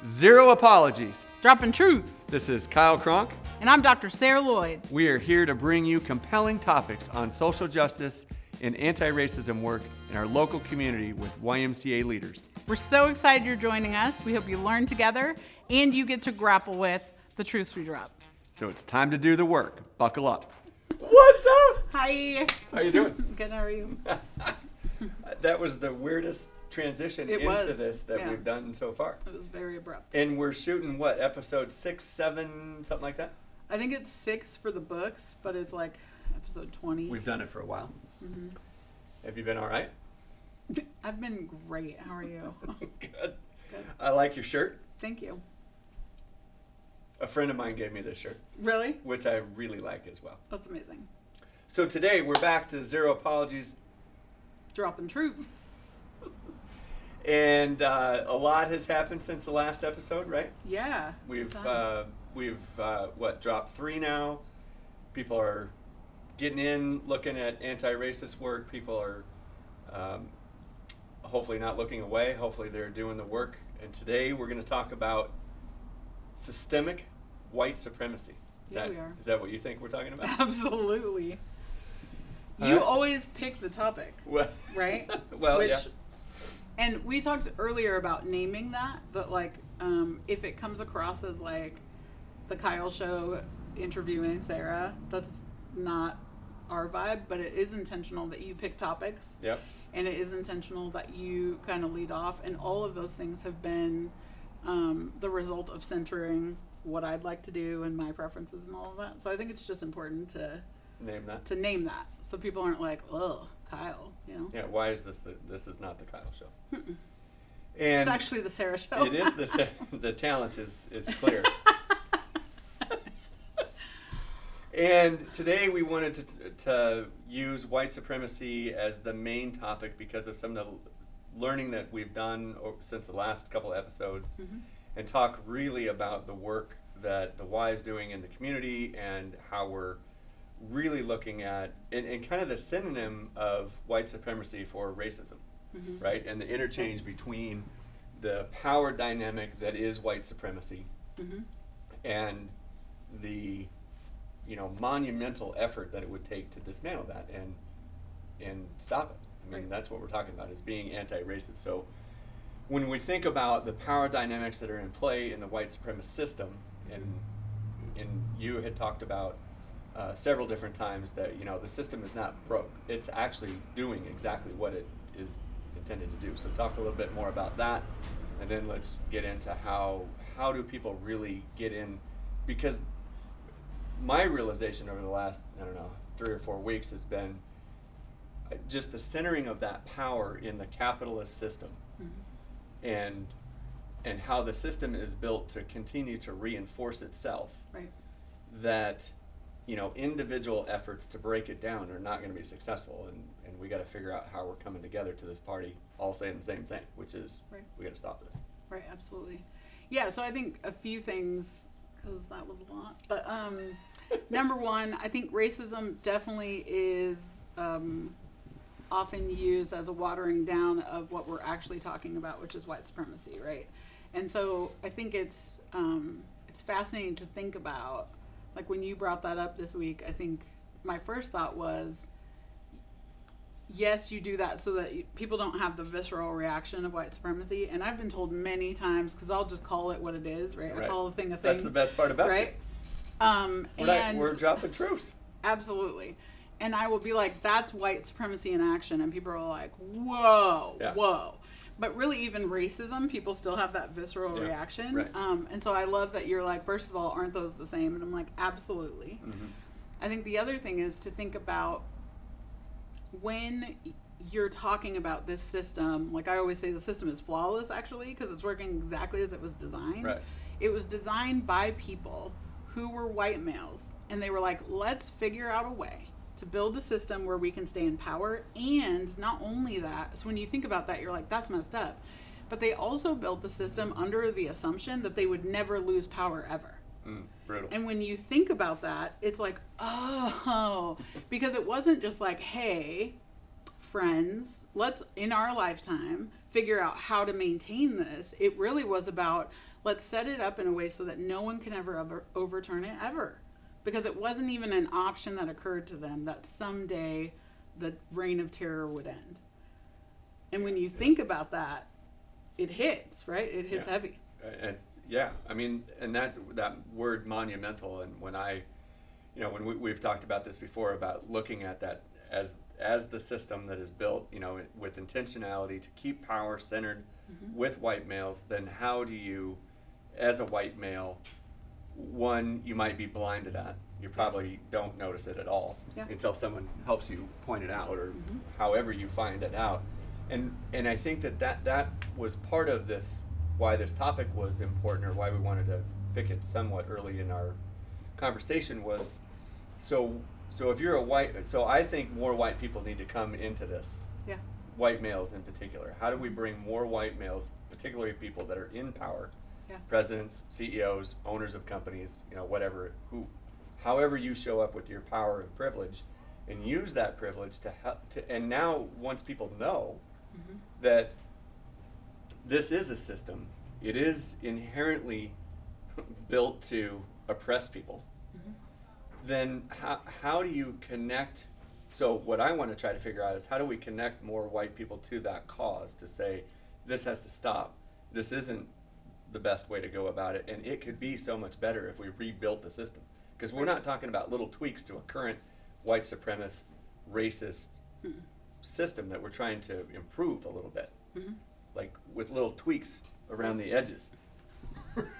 Zero apologies. Droppin Truths. This is Kyle Cronk. And I'm Dr. Sarahlloyd. We are here to bring you compelling topics on social justice and anti-racism work in our local community with YMCA leaders. We're so excited you're joining us. We hope you learn together and you get to grapple with the truths we drop. So it's time to do the work. Buckle up. What's up? Hi. How you doing? Good, how are you? That was the weirdest transition this that we've done so far. It was very abrupt. And we're shooting, what, episode 6, 7, something like that? I think it's 6 for the books, but it's like episode 20. We've done it for a while. Mm-hmm. Have you been all right? I've been great. How are you? Good. I like your shirt. Thank you. A friend of mine gave me this shirt. Really? Which I really like as well. That's amazing. So today we're back to Zero Apologies. Droppin Truths. And a lot has happened since the last episode, right? Yeah. We've dropped 3 now. People are getting in, looking at anti-racist work. People are hopefully not looking away. Hopefully they're doing the work. And today we're going to talk about systemic white supremacy. We are. Is that what you think we're talking about? Absolutely. You always pick the topic, Well, right? Well, yeah. And we talked earlier about naming that like, if it comes across as like the Kyle show interviewing Sarah, that's not our vibe, but it is intentional that you pick topics. Yep. And it is intentional that you kind of lead off. And all of those things have been the result of centering what I'd like to do and my preferences and all of that. So I think it's just important to name that. So people aren't like, oh, Kyle, you know? Yeah, why is this this is not the Kyle show? Mm-mm. And it's actually the Sarah show. It is the talent is clear. And today we wanted to use white supremacy as the main topic because of some of the learning that we've done since the last couple of episodes, and talk really about the work that the Y is doing in the community and how we're really looking at and kind of the synonym of white supremacy for racism, right? And the interchange between the power dynamic that is white supremacy and the monumental effort that it would take to dismantle that and stop it. I mean, that's what we're talking about, is being anti-racist. So when we think about the power dynamics that are in play in the white supremacist system, and you had talked about several different times that the system is not broke. It's actually doing exactly what it is intended to do. So talk a little bit more about that, and then let's get into how do people really get in, because my realization over the last 3 or 4 weeks has been just the centering of that power in the capitalist system, and how the system is built to continue to reinforce itself. Right. That individual efforts to break it down are not going to be successful, and we got to figure out how we're coming together to this party, all saying the same thing, which is we got to stop this. Right, absolutely. Yeah, so I think a few things, because that was a lot, but number one, I think racism definitely is often used as a watering down of what we're actually talking about, which is white supremacy, right? And so I think it's fascinating to think about. Like when you brought that up this week, I think my first thought was, yes, you do that so that people don't have the visceral reaction of white supremacy. And I've been told many times, because I'll just call it what it is, right? I call a thing a thing. That's the best part about it. We're dropping truths. Absolutely. And I will be like, that's white supremacy in action. And people are like, whoa, whoa. But really, even racism, people still have that visceral reaction. Right. And so I love that you're like, first of all, aren't those the same? And I'm like, absolutely. I think the other thing is to think about when you're talking about this system, like I always say, the system is flawless, actually, because it's working exactly as it was designed. Right. It was designed by people who were white males. And they were like, let's figure out a way to build a system where we can stay in power. And not only that, so when you think about that, you're like, that's messed up. But they also built the system under the assumption that they would never lose power ever. Brutal. And when you think about that, it's like, oh, because it wasn't just like, hey, friends, let's, in our lifetime, figure out how to maintain this. It really was about, let's set it up in a way so that no one can ever overturn it ever. Because it wasn't even an option that occurred to them that someday the reign of terror would end. And when you think about that, it hits, right? It hits heavy. I mean, and that word monumental, and when we've talked about this before, about looking at that as the system that is built, with intentionality to keep power centered with white males, then how do you, as a white male, one, you might be blind to that. You probably don't notice it at all until someone helps you point it out, or however you find it out. And I think that was part of this, why this topic was important, or why we wanted to pick it somewhat early in our conversation, was so if you're a white, so I think more white people need to come into this. Yeah. White males in particular. How do we bring more white males, particularly people that are in power, Yeah. presidents, CEOs, owners of companies, however you show up with your power and privilege, and use that privilege to help. And now, once people know that this is a system, it is inherently built to oppress people, then how do you connect? So what I want to try to figure out is, how do we connect more white people to that cause, to say, this has to stop. This isn't the best way to go about it, and it could be so much better if we rebuilt the system. Because we're not talking about little tweaks to a current white supremacist, racist system that we're trying to improve a little bit, like with little tweaks around the edges.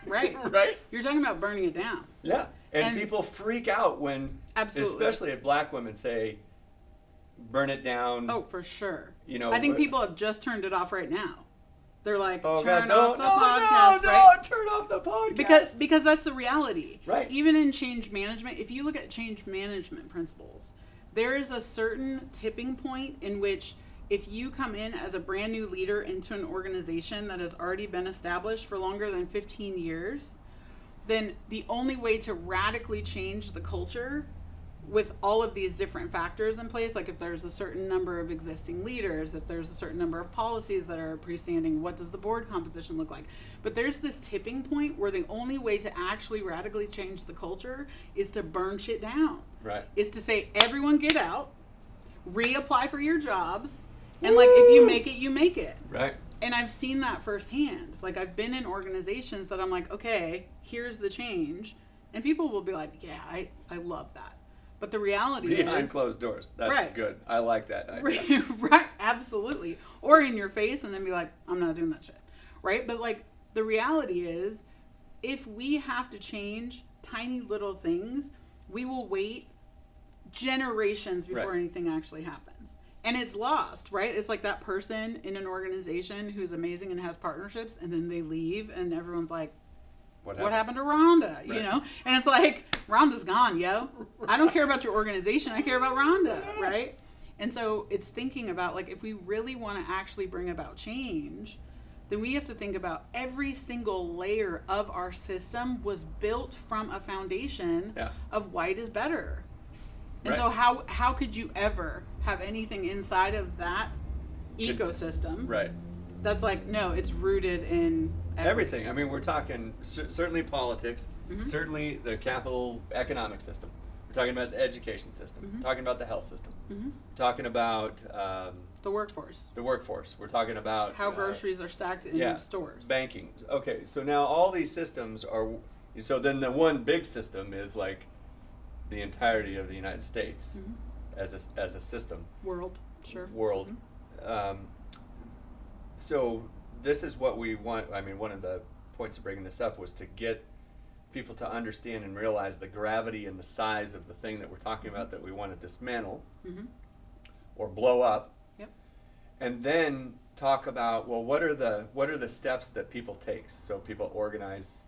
Right. Right? You're talking about burning it down. Yeah. And people freak out when, especially if black women say, burn it down. Oh, for sure. I think people have just turned it off right now. They're like, oh, turn God, off the podcast, right? Turn off the podcast. Because that's the reality. Right. Even in change management, if you look at change management principles, there is a certain tipping point in which, if you come in as a brand new leader into an organization that has already been established for longer than 15 years, then the only way to radically change the culture with all of these different factors in place, like if there's a certain number of existing leaders, if there's a certain number of policies that are freestanding, what does the board composition look like? But there's this tipping point where the only way to actually radically change the culture is to burn shit down. Right. Is to say, everyone get out, reapply for your jobs, and like, if you make it, you make it. Right. And I've seen that firsthand. Like, I've been in organizations that I'm like, okay, here's the change. And people will be like, yeah, I love that. But the reality is... Behind closed doors. That's good. I like that idea. Right, absolutely. Or in your face, and then be like, I'm not doing that shit. Right? But like, the reality is, if we have to change tiny little things, we will wait generations before anything actually happens. And it's lost, right? It's like that person in an organization who's amazing and has partnerships, and then they leave, and everyone's like, what happened to Rhonda? Right. And it's like, Rhonda's gone, yo. I don't care about your organization. I care about Rhonda, right? And so it's thinking about, like, if we really want to actually bring about change, then we have to think about every single layer of our system was built from a foundation of white is better. And so how could you ever have anything inside of that ecosystem that's like, no, it's rooted in everything. I mean, we're talking certainly politics, certainly the capital economic system. We're talking about the education system. We're talking about the health system. We're talking about the workforce. We're talking about how groceries are stacked in stores. Banking. Okay, so now all these systems are. So then the one big system is like the entirety of the United States as a system. World. So this is what we want. I mean, one of the points of bringing this up was to get people to understand and realize the gravity and the size of the thing that we're talking about, that we want to dismantle or blow up. Yep. And then talk about, well, what are the steps that people take? So people organize,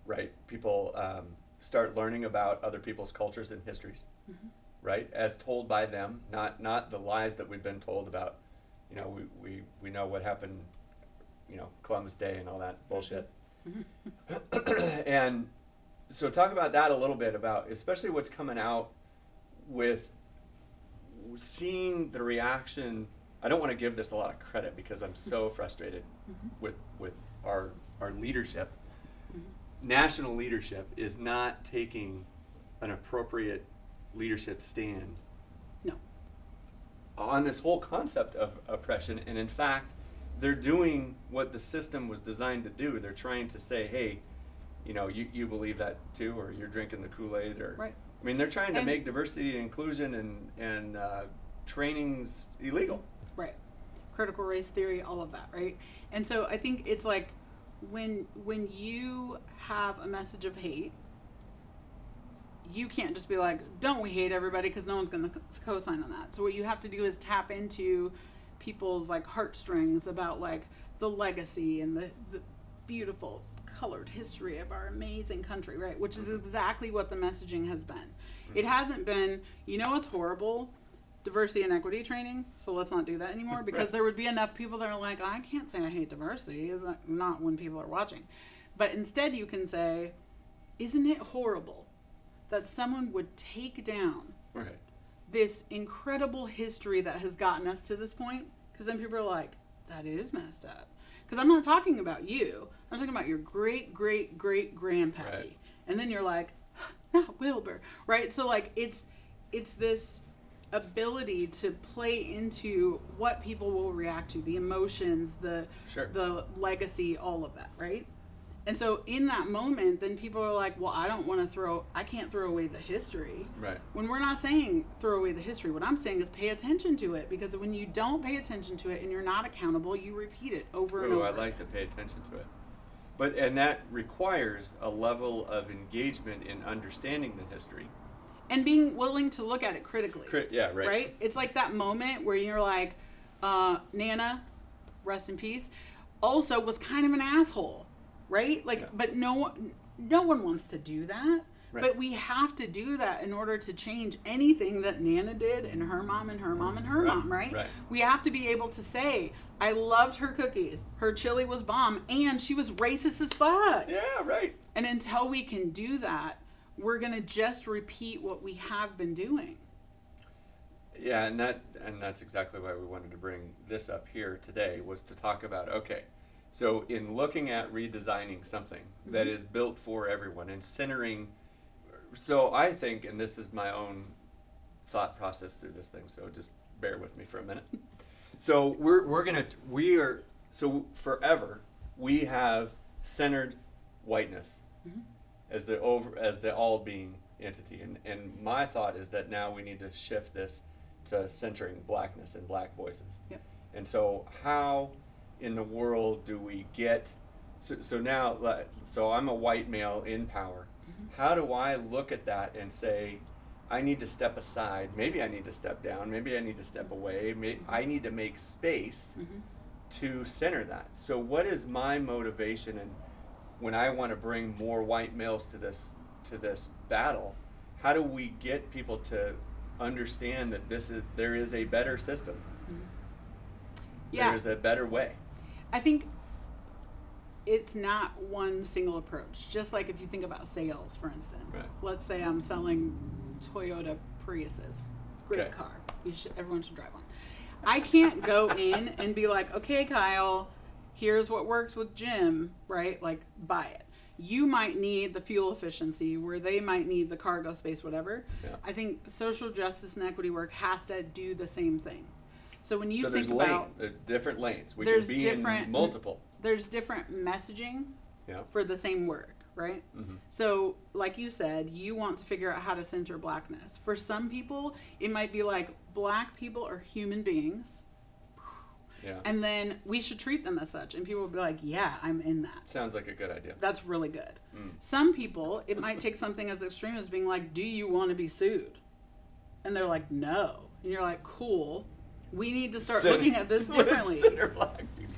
right? People start learning about other people's cultures and histories, right? As told by them, not the lies that we've been told about. We know what happened, Columbus Day and all that bullshit. And so talk about that a little bit, about especially what's coming out with seeing the reaction, I don't want to give this a lot of credit because I'm so frustrated with our leadership. National leadership is not taking an appropriate leadership stand No. on this whole concept of oppression, and in fact, they're doing what the system was designed to do. They're trying to say, hey, you believe that too, or you're drinking the Kool-Aid, or Right. I mean, they're trying to make diversity and inclusion and trainings illegal. Right. Critical race theory, all of that, right? And so I think it's like when you have a message of hate, you can't just be like, don't we hate everybody, because no one's going to co-sign on that. So what you have to do is tap into people's like heartstrings about like the legacy and the beautiful colored history of our amazing country, right? Which is exactly what the messaging has been. It hasn't been, it's horrible, diversity and equity training, so let's not do that anymore, because there would be enough people that are like, I can't say I hate diversity, not when people are watching. But instead you can say, isn't it horrible that someone would take down this incredible history that has gotten us to this point? Because then people are like, that is messed up. Because I'm not talking about you. I'm talking about your great-great-great-grandpappy. Right. And then you're like, not Wilbur, right? So like it's this ability to play into what people will react to, the emotions, the legacy, all of that, right? And so in that moment, then people are like, well, I can't throw away the history. Right. When we're not saying throw away the history, what I'm saying is pay attention to it, because when you don't pay attention to it and you're not accountable, you repeat it over and over. I like to pay attention to it. And that requires a level of engagement in understanding the history. And being willing to look at it critically. Right? It's like that moment where you're like, Nana, rest in peace, also was kind of an asshole. Right? But no one wants to do that. Right. But we have to do that in order to change anything that Nana did and her mom and her mom and her mom, right? We have to be able to say, I loved her cookies, her chili was bomb, and she was racist as fuck. Yeah, right. And until we can do that, we're going to just repeat what we have been doing. Yeah, and that's exactly why we wanted to bring this up here today, was to talk about, so in looking at redesigning something that is built for everyone and centering, so I think, and this is my own thought process through this thing, so just bear with me for a minute. So so forever we have centered whiteness as the all being entity, and my thought is that now we need to shift this to centering blackness and black voices. Yep. And so how in the world do we get so I'm a white male in power. How do I look at that and say, I need to step aside, maybe I need to step down, maybe I need to step away, I need to make space to center that? So what is my motivation, and when I want to bring more white males to this battle, how do we get people to understand that there is a better system? There is a better way. I think it's not one single approach. Just like if you think about sales, for instance. Right. Let's say I'm selling Toyota Priuses. Great car. Everyone should drive one. I can't go in and be like, okay, Kyle, here's what works with Jim, right? Like, buy it. You might need the fuel efficiency, where they might need the cargo space, whatever. Yeah. I think social justice and equity work has to do the same thing. So when you think about different lanes, we can be in multiple. There's different messaging for the same work, right? So like you said, you want to figure out how to center blackness. For some people, it might be like, black people are human beings. Yeah. And then we should treat them as such. And people will be like, yeah, I'm in that. Sounds like a good idea. That's really good. Some people, it might take something as extreme as being like, do you want to be sued? And they're like, no. And you're like, cool. We need to start looking at this differently.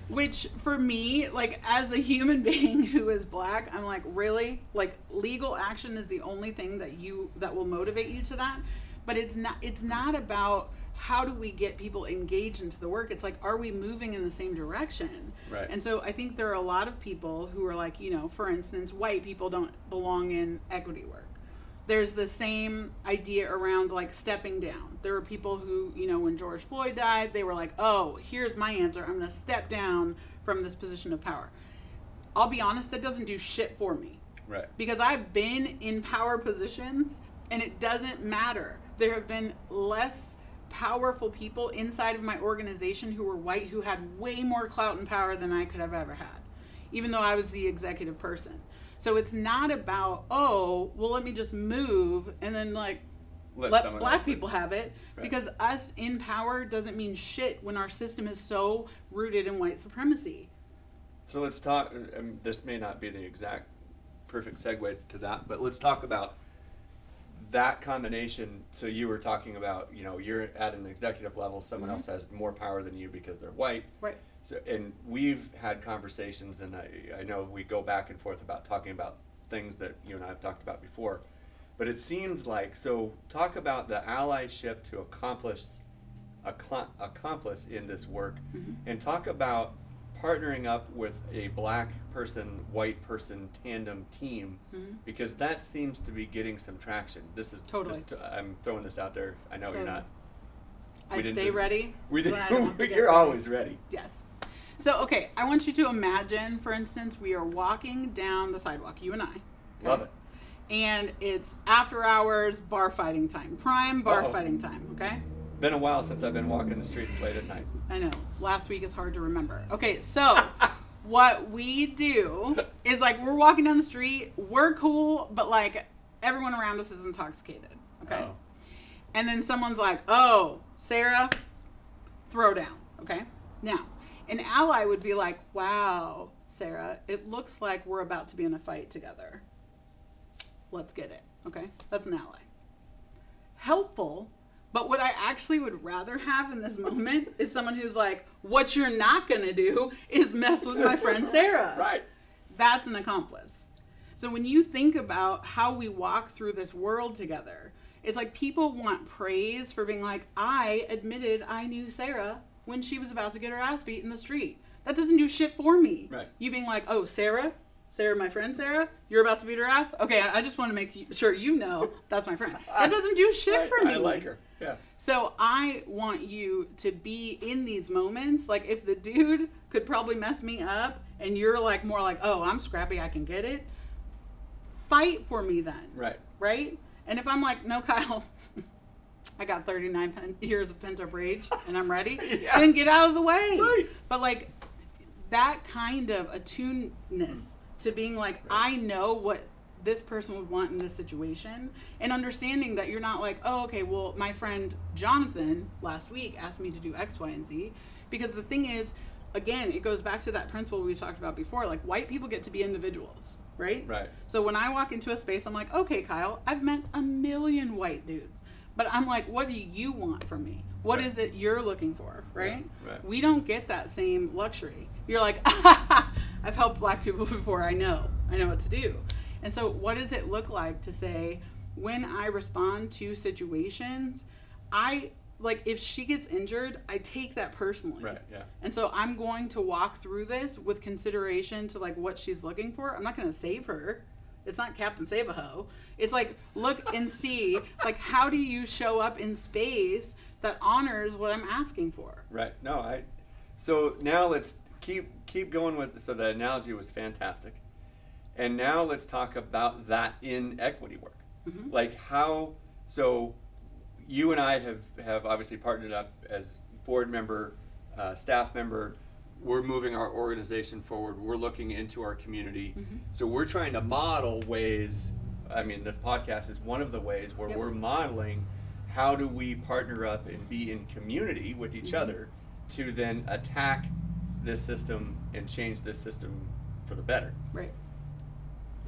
Which for me, like as a human being who is black, I'm like, really? Like legal action is the only thing that will motivate you to that. But it's not about how do we get people engaged into the work. It's like, are we moving in the same direction? Right. And so I think there are a lot of people who are like, for instance, white people don't belong in equity work. There's the same idea around like stepping down. There were people who, you know, when George Floyd died, they were like, oh, here's my answer. I'm going to step down from this position of power. I'll be honest, that doesn't do shit for me. Right. Because I've been in power positions and it doesn't matter. There have been less powerful people inside of my organization who were white who had way more clout and power than I could have ever had, even though I was the executive person. So it's not about, oh, well, let me just move and then like let black people have it. Right. Because us in power doesn't mean shit when our system is so rooted in white supremacy. So let's talk, this may not be the exact perfect segue to that, but let's talk about that combination. So you were talking about, you know, you're at an executive level, someone else has more power than you because they're white. Right. So, and we've had conversations, and I know we go back and forth about talking about things that you and I have talked about before, but it seems like, so talk about the allyship to accomplish in this work, and talk about partnering up with a black person, white person tandem team, because that seems to be getting some traction. This is totally. I'm throwing this out there. I know you're not. I stay ready. You're always ready. Yes. So, okay, I want you to imagine, for instance, we are walking down the sidewalk, you and I. Okay? Love it. And it's after hours bar fighting time, prime bar fighting time, okay? Been a while since I've been walking the streets late at night. I know. Last week is hard to remember. Okay, so what we do is like we're walking down the street, we're cool, but like everyone around us is intoxicated, okay? Oh. And then someone's like, oh, Sarah, throw down, okay? Now, an ally would be like, wow, Sarah, it looks like we're about to be in a fight together. Let's get it, okay? That's an ally. Helpful, but what I actually would rather have in this moment is someone who's like, what you're not going to do is mess with my friend Sarah. Right. That's an accomplice. So when you think about how we walk through this world together, it's like people want praise for being like, I admitted I knew Sarah when she was about to get her ass beat in the street. That doesn't do shit for me. Right. You being like, oh, Sarah, my friend Sarah, you're about to beat her ass? Okay, I just want to make sure you know that's my friend. That doesn't do shit for me. I like her, yeah. So I want you to be in these moments. Like if the dude could probably mess me up and you're like more like, oh, I'm scrappy, I can get it. Fight for me then. Right. Right? And if I'm like, no, Kyle, I got 39 years of pent-up rage and I'm ready, then get out of the way. Right. But like that kind of attuneness to being like, I know what this person would want in this situation, and understanding that you're not like, oh, okay, well, my friend Jonathan last week asked me to do X, Y, and Z. Because the thing is, again, it goes back to that principle we talked about before, like white people get to be individuals, right? Right. So when I walk into a space, I'm like, okay, Kyle, I've met a million white dudes, but I'm like, what do you want from me? What is it you're looking for, right? Right. We don't get that same luxury. You're like, I've helped black people before, I know what to do. And so what does it look like to say, when I respond to situations, like if she gets injured, I take that personally. Right, yeah. And so I'm going to walk through this with consideration to like what she's looking for. I'm not going to save her. It's not Captain Save-A-Ho. It's like, look and see, like, how do you show up in space that honors what I'm asking for? Right. No, so now let's keep going with, so the analogy was fantastic. And now let's talk about that in equity work. Mm-hmm. Like how, so you and I have obviously partnered up as board member, staff member. We're moving our organization forward. We're looking into our community. Mm-hmm. So we're trying to model ways, I mean, this podcast is one of the ways where we're modeling how do we partner up and be in community with each other to then attack this system and change this system for the better. Right.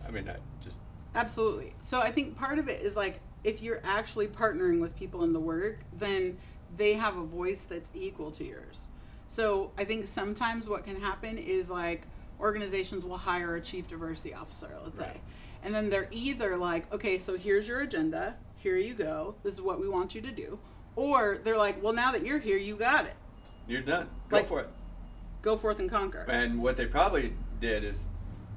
I mean, just... Absolutely. So I think part of it is like, if you're actually partnering with people in the work, then they have a voice that's equal to yours. So I think sometimes what can happen is like organizations will hire a chief diversity officer, let's say. And then they're either like, okay, so here's your agenda. Here you go. This is what we want you to do. Or they're like, well, now that you're here, you got it. You're done. Go for it. Go forth and conquer. And what they probably did is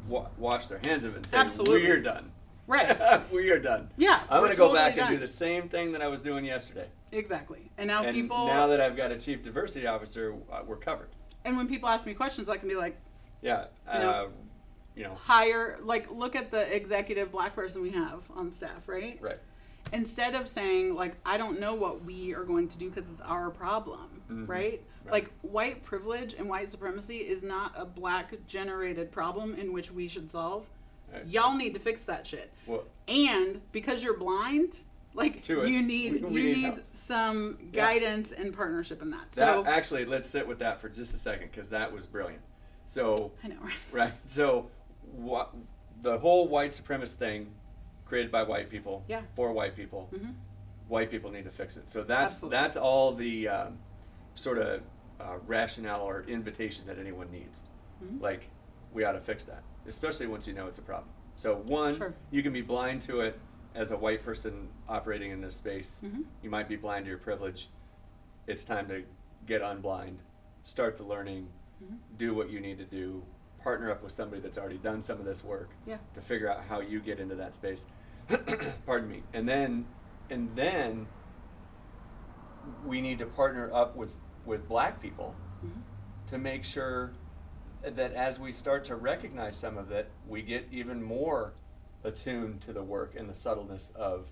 wash their hands of it and say, Absolutely. we're done. Right. We are done. Yeah, I'm we're going to go totally back and done. do the same thing that I was doing yesterday. Exactly. And now And people... now that I've got a chief diversity officer, we're covered. And when people ask me questions, I can be like, Yeah. You know. hire, like, look at the executive black person we have on staff, right? Right. Instead of saying, like, I don't know what we are going to do because it's our problem, right? Right. Like, white privilege and white supremacy is not a black generated problem in which we should solve. Right. Y'all need to fix that shit. Well, And because you're blind, like, To it. you need We you need need help. some Yeah. guidance and partnership in that. that So actually, let's sit with that for just a second because that was brilliant. So, I know, right? right. So, the whole white supremacist thing created by white people Yeah. for white people. Mhm. White people need to fix it. So that's Absolutely. that's all the sort of rationale or invitation that anyone needs. Mhm. Like, we ought to fix that, especially once you know it's a problem. So one, Sure. you can be blind to it as a white person operating in this space. Mhm. You might be blind to your privilege. It's time to get unblind, start the learning, Mhm. do what you need to do, partner up with somebody that's already done some of this work Yeah. to figure out how you get into that space. Pardon me. And then we need to partner up with black people Mhm. to make sure that as we start to recognize some of it, we get even more attuned to the work and the subtleness of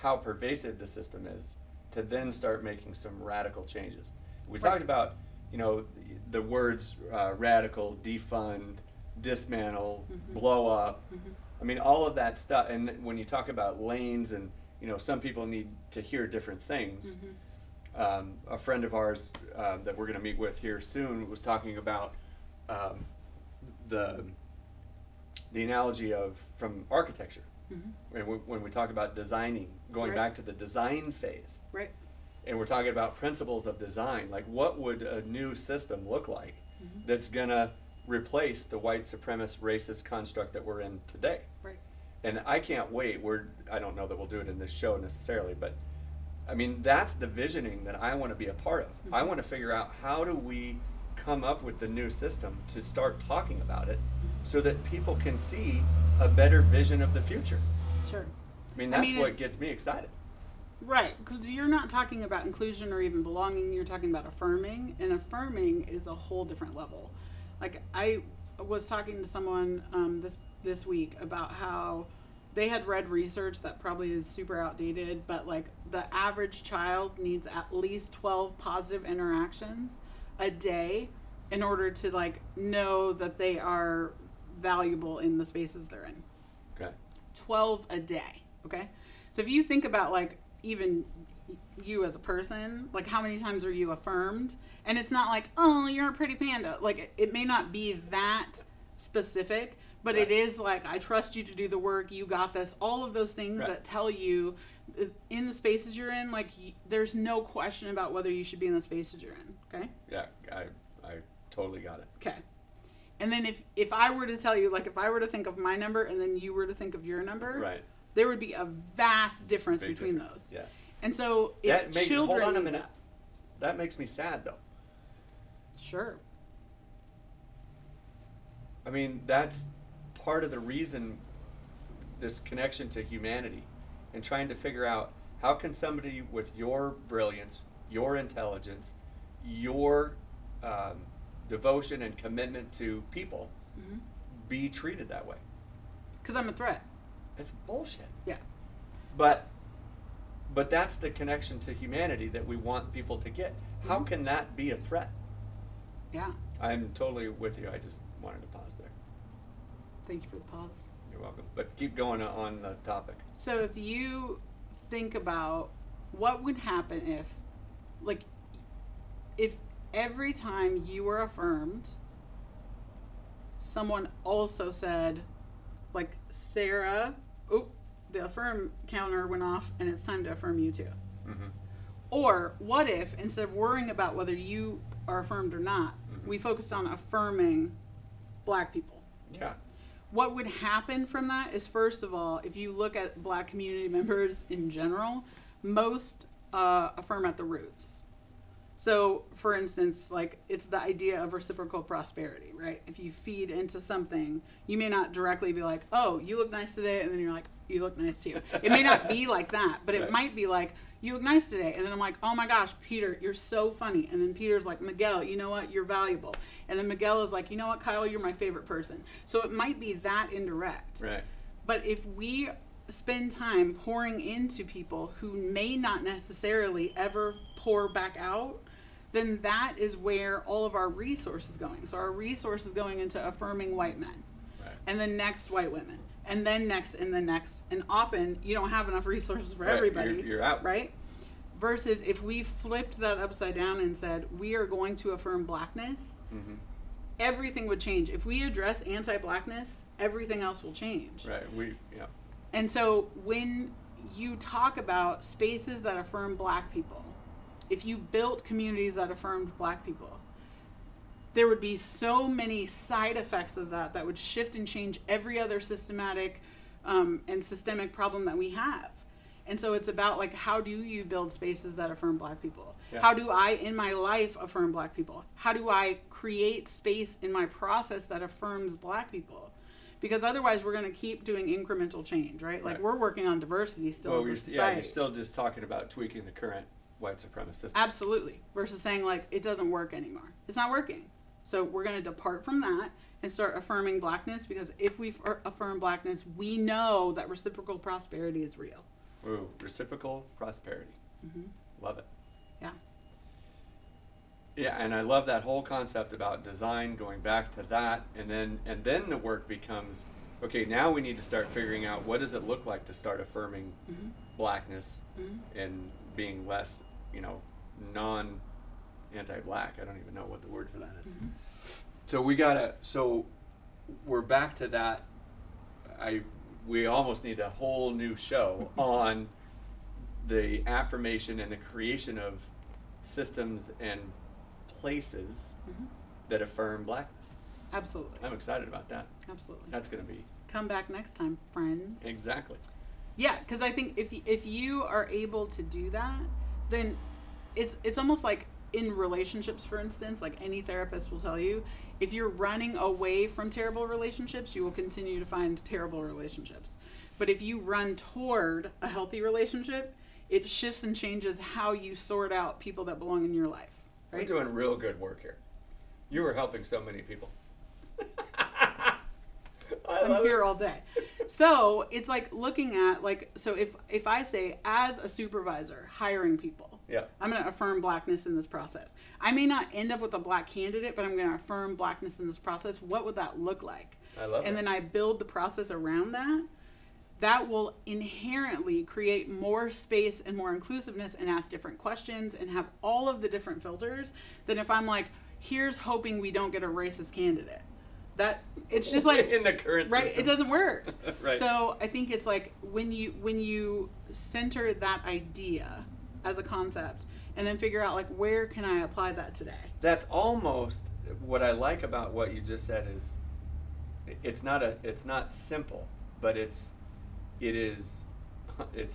how pervasive the system is to then start making some radical changes. We Right. talked about, the words radical, defund, dismantle, Mhm. blow up. Mhm. I mean, all of that stuff. And when you talk about lanes and, some people need to hear different things. Mhm. A friend of ours that we're going to meet with here soon was talking about the analogy of from architecture. Mhm. When we talk about designing, going Right. back to the design phase, Right. and we're talking about principles of design, like what would a new system look like Mhm. that's going to replace the white supremacist racist construct that we're in today? Right. And I can't wait. I don't know that we'll do it in this show necessarily, but I mean, that's the visioning that I want to be a part of. I Mhm. want to figure out how do we come up with the new system to start talking about it so that people can see a better vision of the future. Sure. I mean, I that's mean, what it's- gets me excited. Right, because you're not talking about inclusion or even belonging. You're talking about affirming, and affirming is a whole different level. Like, I was talking to someone this week about how they had read research that probably is super outdated, but like the average child needs at least 12 positive interactions a day in order to like know that they are valuable in the spaces they're in. Okay. 12 a day. Okay. So if you think about like even you as a person, like how many times are you affirmed? And it's not like, oh, you're a pretty panda. Like it may not be that specific, but Right. it is like, I trust you to do the work. You got this. All of those things Right. that tell you in the spaces you're in, like there's no question about whether you should be in the spaces you're in. Okay. Yeah, I totally got it. Okay. And then if I were to tell you, like if I were to think of my number and then you were to think of your number, Right. there would be a vast difference Big between difference. those. Yes. And so if children hold on a do minute. that- That makes me sad though. Sure. I mean, that's part of the reason this connection to humanity and trying to figure out how can somebody with your brilliance, your intelligence, your devotion and commitment to people Mhm. be treated that way. Because I'm a threat. It's bullshit. Yeah. But that's the connection to humanity that we want people to get. How Mhm. can that be a threat? Yeah. I'm totally with you. I just wanted to pause there. Thank you for the pause. You're welcome. But keep going on the topic. So if you think about what would happen if every time you were affirmed, someone also said, like, Sarah, the affirm counter went off and it's time to affirm you too. Mm-hmm. Or what if, instead of worrying about whether you are affirmed or not, Mhm. we focused on affirming black people? Yeah. What would happen from that is, first of all, if you look at black community members in general, most affirm at the roots. So, for instance, like it's the idea of reciprocal prosperity, right? If you feed into something, you may not directly be like, oh, you look nice today. And then you're like, you look nice too. It may not be like that, but it Right. might be like, you look nice today. And then I'm like, oh my gosh, Peter, you're so funny. And then Peter's like, Miguel, you know what? You're valuable. And then Miguel is like, you know what, Kyle, you're my favorite person. So it might be that indirect. Right. But if we spend time pouring into people who may not necessarily ever pour back out, then that is where all of our resources going. So our resources going into affirming white men, Right. and then next white women, and then next, and then next. And often you don't have enough resources for Right. everybody. You're out. Right? Versus if we flipped that upside down and said, we are going to affirm blackness, Mm-hmm. everything would change. If we address anti-blackness, everything else will change. Right. Yeah. And so when you talk about spaces that affirm black people, if you built communities that affirmed black people, there would be so many side effects of that that would shift and change every other systematic and systemic problem that we have. And so it's about like, how do you build spaces that affirm black people? Yeah. How do I in my life affirm black people? How do I create space in my process that affirms black people? Because otherwise we're going to keep doing incremental change, right? Like Right. we're working on diversity still Well, as a you're society. still just talking about tweaking the current white supremacist system. Absolutely. Versus saying like, it doesn't work anymore. It's not working. So we're going to depart from that and start affirming blackness, because if we affirm blackness, we know that reciprocal prosperity is real. Ooh, reciprocal prosperity. Mm-hmm. Love it. Yeah. Yeah, and I love that whole concept about design, going back to that, and then the work becomes, okay, now we need to start figuring out what does it look like to start affirming Mm-hmm. blackness Mm-hmm. and being less, anti-black. I don't even know what the word for that is. Mm-hmm. So we're back to that. We almost need a whole new show on the affirmation and the creation of systems and places Mm-hmm. that affirm blackness. Absolutely. I'm excited about that. Absolutely. That's going to be Come back next time, friends. exactly. Yeah, because I think if you are able to do that, then it's almost like in relationships, for instance, like any therapist will tell you, if you're running away from terrible relationships, you will continue to find terrible relationships. But if you run toward a healthy relationship, it shifts and changes how you sort out people that belong in your life. Right? We're doing real good work here. You are helping so many people. I'm here all day. So it's like looking at so if I say, as a supervisor hiring people, Yeah. I'm going to affirm blackness in this process. I may not end up with a black candidate, but I'm going to affirm blackness in this process. What would that look like? I love And that. then I build the process around that. That will inherently create more space and more inclusiveness and ask different questions and have all of the different filters than if I'm like, here's hoping we don't get a racist candidate. That it's just like in the current right, system. it doesn't work. Right. So I think it's like when you center that idea as a concept and then figure out like, where can I apply that today? That's almost what I like about what you just said is it's not simple, but it's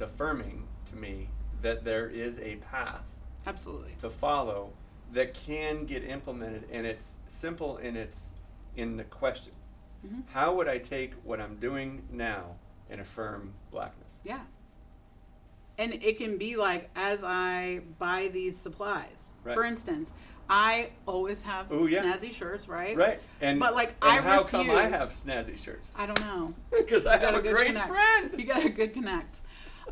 affirming to me that there is a path Absolutely. to follow that can get implemented, and it's simple in the question. Mm-hmm. How would I take what I'm doing now and affirm blackness? Yeah. And it can be like, as I buy these supplies, Right. for instance, I always have Ooh, yeah. snazzy shirts, right? Right. But, like, and I how come I refuse. have snazzy shirts? I don't know. Because I You got have a good great connect. friend. You got a good connect.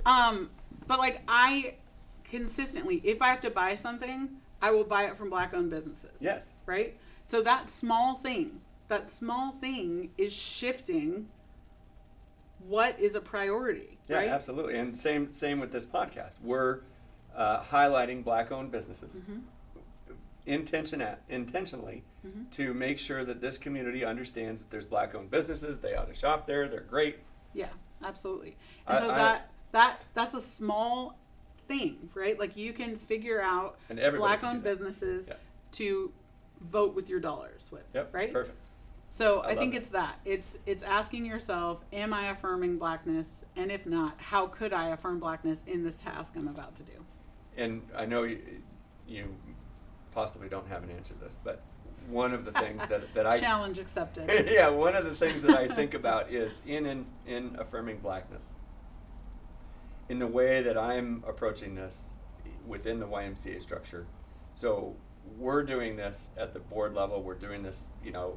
But like I consistently, if I have to buy something, I will buy it from black-owned businesses. Yes. Right? So that small thing is shifting what is a priority, Yeah, right? absolutely. And same with this podcast. We're highlighting black-owned businesses Mm-hmm. intentionally to make sure that this community understands that there's black-owned businesses. They ought to shop there. They're great. Yeah, absolutely. And so that's a small thing, right? Like you can figure out And everybody can black-owned do that. businesses Yeah. to vote with your dollars with, Yep. right? Perfect. So I I love think it. it's that. It's asking yourself, am I affirming blackness? And if not, how could I affirm blackness in this task I'm about to do? And I know you possibly don't have an answer to this, but one of the things that I challenge accepted. yeah, one of the things that I think about is in affirming blackness, in the way that I'm approaching this within the YMCA structure. So we're doing this at the board level. We're doing this,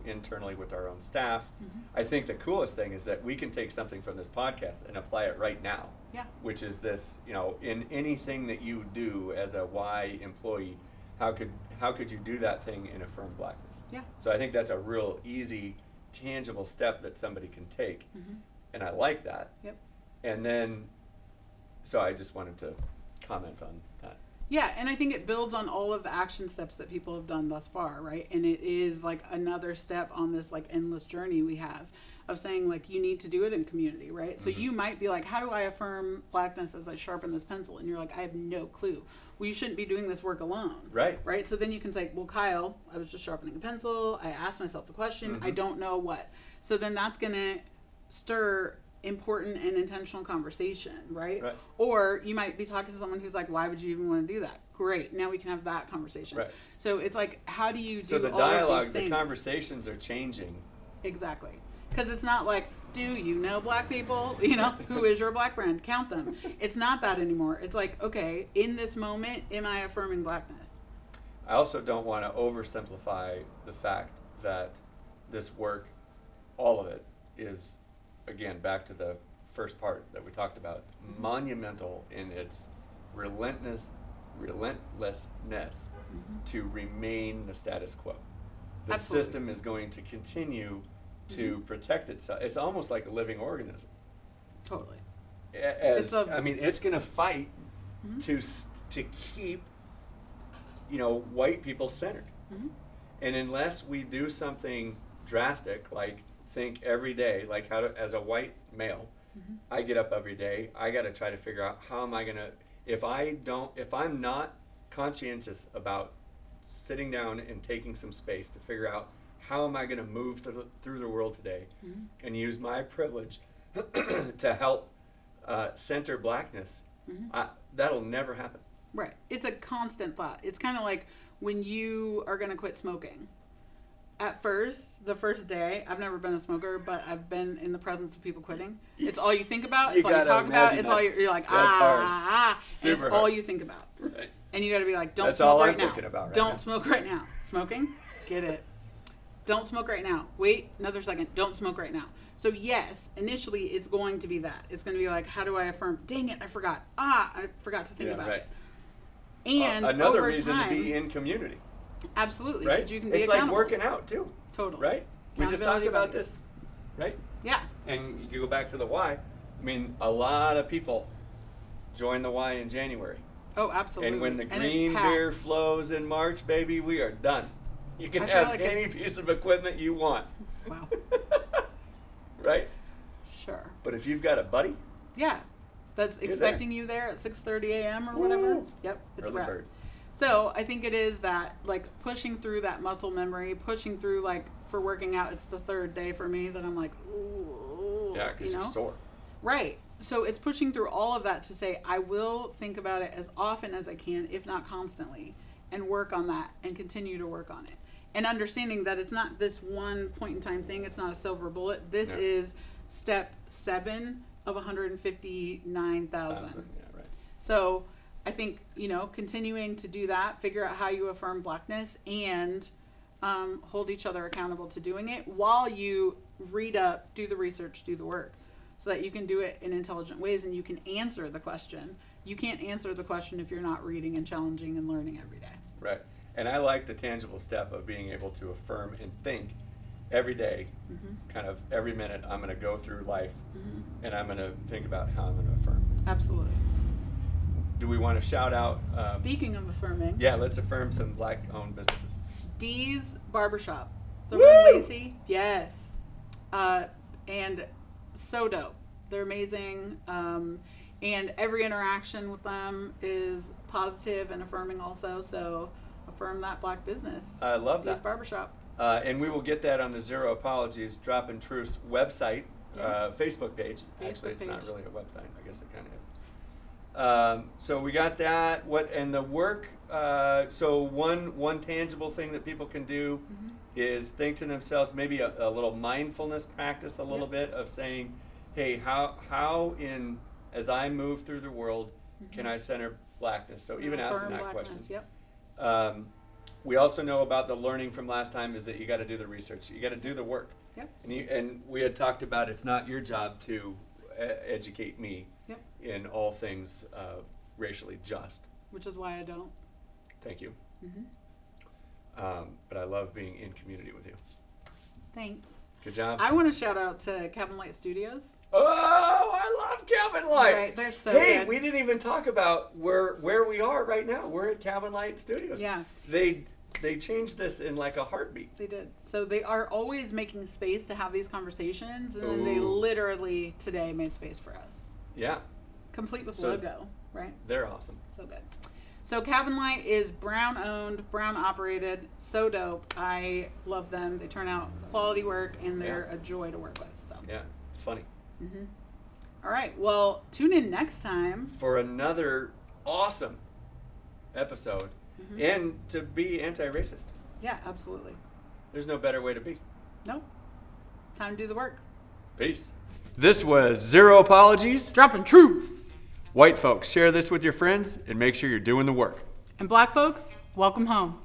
internally with our own staff. Mm-hmm. I think the coolest thing is that we can take something from this podcast and apply it right now. Yeah. Which is this, in anything that you do as a Y employee, how could you do that thing and affirm blackness? Yeah. So I think that's a real easy, tangible step that somebody can take. Mm-hmm. And I like that. Yep. And then, so I just wanted to comment on that. Yeah, and I think it builds on all of the action steps that people have done thus far, right? And it is like another step on this like endless journey we have of saying like you need to do it in community, right? So you might be like, how do I affirm blackness as I sharpen this pencil? And you're like, I have no clue. Well, you shouldn't be doing this work alone. Right. Right? So then you can say, well, Kyle, I was just sharpening a pencil. I asked myself the question. I don't know what. So then that's going to stir important and intentional conversation, right? Or you might be talking to someone who's like, why would you even want to do that? Great. Now we can have that conversation. Right. So it's like, how do you do so the all of dialogue, these the things? conversations are changing. Exactly. Because it's not like, do you know black people? Who is your black friend? Count them. It's not that anymore. It's like, okay, in this moment, am I affirming blackness? I also don't want to oversimplify the fact that this work, all of it, is, again, back to the first part that we talked about, monumental in its relentlessness to remain the status quo. The Absolutely. system is going to continue to protect itself. It's almost like a living organism. Totally. It's going to fight to keep, white people centered. And unless we do something drastic, like think every day, like as a white male, I get up every day, I got to try to figure out how am I going to, if I'm not conscientious about sitting down and taking some space to figure out how am I going to move through the world today and use my privilege to help center blackness, that'll never happen. Right. It's a constant thought. It's kind of like when you are going to quit smoking. At first, the first day, I've never been a smoker, but I've been in the presence of people quitting. It's all you think about. It's all you talk about. It's all you're like, Super and it's all you think about. Right. And you got to be like, don't That's smoke all right I'm now. thinking about right Don't now. smoke right now. Smoking? Get it. Don't smoke right now. Wait another second. Don't smoke right now. So yes, initially it's going to be that. It's going to be like, how do I affirm? Dang it, I forgot. I forgot to think about it. And another over reason time, to be in community. Absolutely. Right? Because you can be it's accountable. like working out too. Totally. Right? We just talked Accountability about buddies. this. Right? Yeah. And you go back to the Y. I mean, a lot of people join the Y in January. Oh, absolutely. And when the it's green packed. beer flows in March, baby, we are done. You can I feel have like any it's- piece of equipment you want. Wow. Right? Sure. But if you've got a buddy, Yeah. That's You're expecting you there at 6:30 a.m. or whatever. Woo. Yep. It's a early wrap. bird. So I think it is that, like, pushing through that muscle memory, pushing through, like, for working out, it's the third day for me that I'm like, ooh. Yeah, because you're sore. Right. So it's pushing through all of that to say, I will think about it as often as I can, if not constantly, and work on that and continue to work on it. And understanding that it's not this one point in time thing, it's not a silver bullet. This No. is step 7 of 159,000. Yeah, right. So I think, continuing to do that, figure out how you affirm blackness and hold each other accountable to doing it while you read up, do the research, do the work, so that you can do it in intelligent ways and you can answer the question. You can't answer the question if you're not reading and challenging and learning every day. Right. And I like the tangible step of being able to affirm and think every day, kind of every minute, I'm going to go through life and I'm going to think about how I'm going to affirm. Absolutely. Do we want to shout out? Speaking of affirming, Yeah, let's affirm some black-owned businesses. Dee's Barbershop. So Woo! Lacey, yes. And so dope. They're amazing. And every interaction with them is positive and affirming also. So affirm that black business. I love Dee's that. Barbershop. And we will get that on the Zero Apologies Droppin Truths website, Yeah. Facebook page. Facebook Actually, it's not page. really a website. I guess it kind of is. So we got that. What and the work. So one tangible thing that people can do is think to themselves, maybe a little mindfulness practice, a little bit of saying, hey, how in as I move through the world can I center blackness? So even asking that question. Yep. We also know about the learning from last time is that you got to do the research. You got to do the work. Yep. And we had talked about it's not your job to educate me Yep. in all things racially just. Which is why I don't. Thank you. Mm-hmm. But I love being in community with you. Thanks. Good job. I want to shout out to Cabin Light Studios. Oh, I love Cabin Light. Right, they're so hey, good. we didn't even talk about where we are right now. We're at Cabin Light Studios. Yeah. They changed this in like a heartbeat. They did. So they are always making space to have these conversations, and then they Ooh. literally today made space for us. Yeah. Complete with So- logo, right? They're awesome. So good. So Cabin Light is Brown owned, Brown operated, so dope. I love them. They turn out quality work, and they're a joy to work with. So. Yeah, it's funny. Mm-hmm. All right. Well, tune in next time. For another awesome episode. And to be anti-racist. Yeah, absolutely. There's no better way to be. Nope. Time to do the work. Peace. This was Zero Apologies. Dropping truths. White folks, share this with your friends and make sure you're doing the work. And black folks, welcome home.